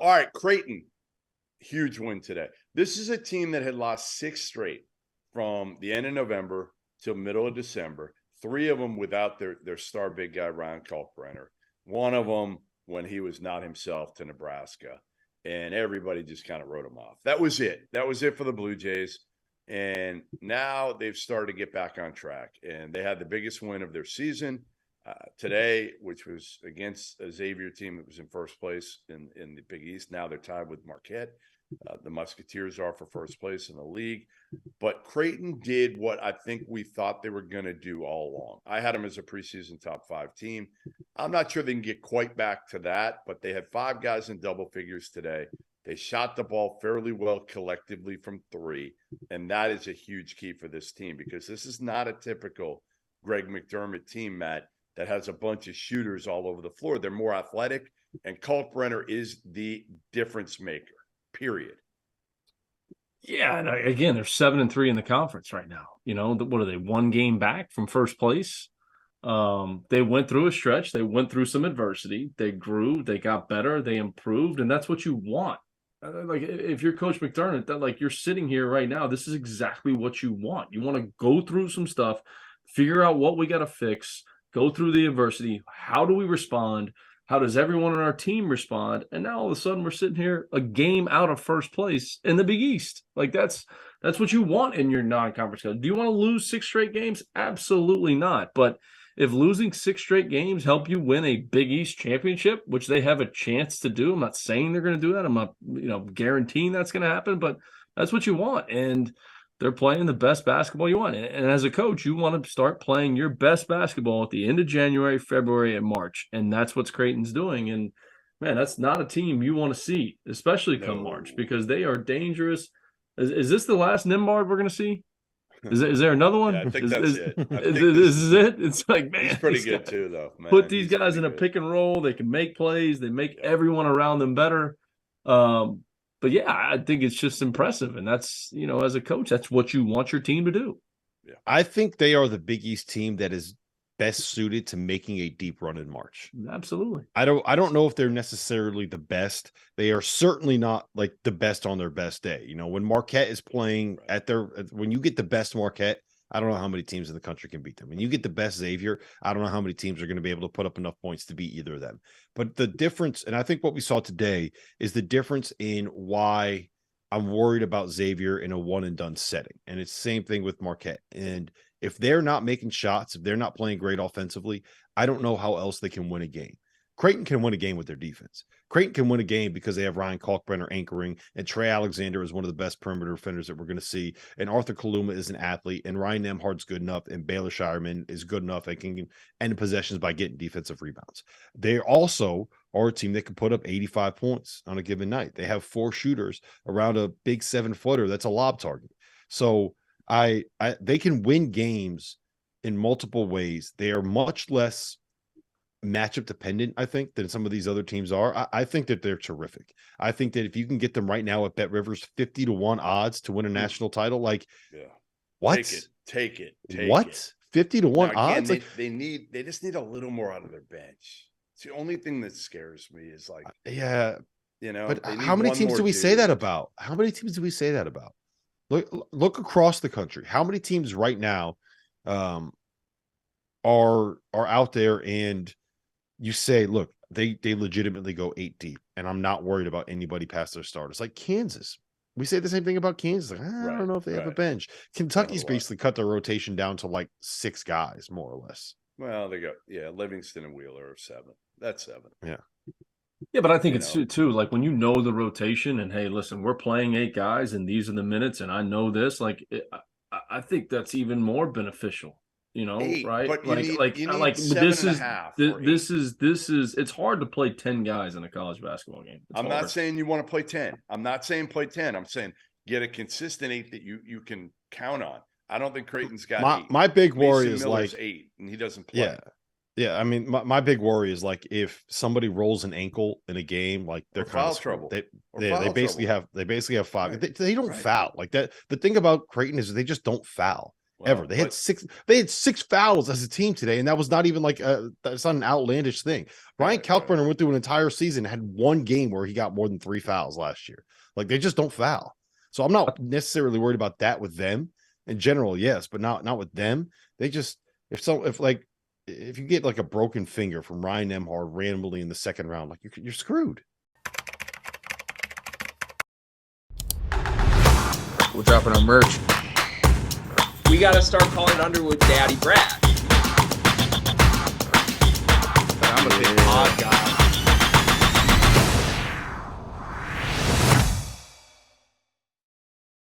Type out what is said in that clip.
All right, Creighton, huge win today. This is a team that had lost 6 straight from the end of November till middle of December. 3 of them without their star big guy, Ryan Kalkbrenner. One of them when he was not himself to Nebraska. And everybody just kind of wrote him off. That was it. That was it for the Blue Jays. And now they've started to get back on track. And they had the biggest win of their season today, which was against a Xavier team that was in first place in the Big East. Now they're tied with Marquette. The Musketeers are for first place in the league. But Creighton did what I think we thought they were going to do all along. I had them as a preseason top 5 team. I'm not sure they can get quite back to that, but they had 5 guys in double figures today. They shot the ball fairly well collectively from 3, and that is a huge key for this team because this is not a typical Greg McDermott team, Matt, that has a bunch of shooters all over the floor. They're more athletic, and Kalkbrenner is the difference maker, period. Yeah, and again, they're 7-3 in the conference right now. You know, what are they, 1 game back from first place? They went through a stretch. They went through some adversity. They grew. They got better. They improved, and that's what you want. Like if you're Coach McDermott, that like you're sitting here right now, this is exactly what you want. You want to go through some stuff, figure out what we got to fix, go through the adversity. How do we respond? How does everyone on our team respond? And now all of a sudden we're sitting here a game out of first place in the Big East. Like that's what you want in your non-conference schedule. Do you want to lose 6 straight games? Absolutely not. But if losing 6 straight games help you win a Big East championship, which they have a chance to do, I'm not saying they're going to do that. I'm not, guaranteeing that's going to happen, but that's what you want. And they're playing the best basketball you want. And as a coach, you want to start playing your best basketball at the end of January, February, and March. And that's what Creighton's doing. And, man, that's not a team you want to see, especially come March, because they are dangerous. Is this the last Nimbard we're going to see? Is there another one? Yeah, I think that's it. This is it? It's like, man. He's pretty good too, though. Man, put these guys in a pick and roll. They can make plays. They make everyone around them better. But, yeah, I think it's just impressive. And that's, as a coach, that's what you want your team to do. Yeah. I think they are the Big East team that is best suited to making a deep run in March. Absolutely. I don't know if they're necessarily the best. They are certainly not like the best on their best day. When Marquette is playing when you get the best Marquette, I don't know how many teams in the country can beat them. When you get the best Xavier, I don't know how many teams are going to be able to put up enough points to beat either of them. But the difference, and I think what we saw today, is the difference in why I'm worried about Xavier in a one and done setting. And it's the same thing with Marquette. And if they're not making shots, if they're not playing great offensively, I don't know how else they can win a game. Creighton can win a game with their defense. Creighton can win a game because they have Ryan Kalkbrenner anchoring, and Trey Alexander is one of the best perimeter defenders that we're going to see, and Arthur Kaluma is an athlete, and Ryan Nemhard's good enough, and Baylor Shireman is good enough and can end possessions by getting defensive rebounds. They also are a team that can put up 85 points on a given night. They have 4 shooters around a big 7-footer that's a lob target. So they can win games in multiple ways. They are much less matchup dependent, I think, than some of these other teams are. I think that they're terrific. I think that if you can get them right now at Bet Rivers 50-1 odds to win a national title, what? Take it. What? 50-1 odds? They just need a little more out of their bench. It's the only thing that scares me is but how many teams do we say that about? How many teams do we say that about? Look across the country. How many teams right now are out there and you say, look, they legitimately go 8 deep, and I'm not worried about anybody past their starters. Like Kansas. We say the same thing about Kansas. Like, I don't know if they have a bench. Kentucky's basically cut their rotation down to like 6 guys, more or less. Well, they go, Livingston and Wheeler are 7. That's 7. Yeah. Yeah, but I think it's too, like when you know the rotation and, hey, listen, we're playing 8 guys and these are the minutes and I know this, I think that's even more beneficial. 8, right? But this is it's hard to play 10 guys in a college basketball game. I'm not saying you want to play 10. I'm not saying play 10. I'm saying get a consistent 8 that you can count on. I don't think Creighton's got 8. My big worry is Miller's 8 and he doesn't play. Yeah. I mean, my big worry is like if somebody rolls an ankle in a game, like they're kind of trouble. They basically have 5. Right. They don't foul like that. The thing about Creighton is they just don't foul. ever. They had six fouls as a team today, and that was not even like that's not an outlandish thing. Ryan Kalkbrenner went through an entire season, had one game where he got more than 3 fouls last year. Like they just don't foul. So I'm not necessarily worried about that with them. In general, yes, but not with them. They just if you get like a broken finger from Ryan Nembhard randomly in the second round, like you're screwed. We're dropping our merch. We got to start calling Underwood Daddy Brad.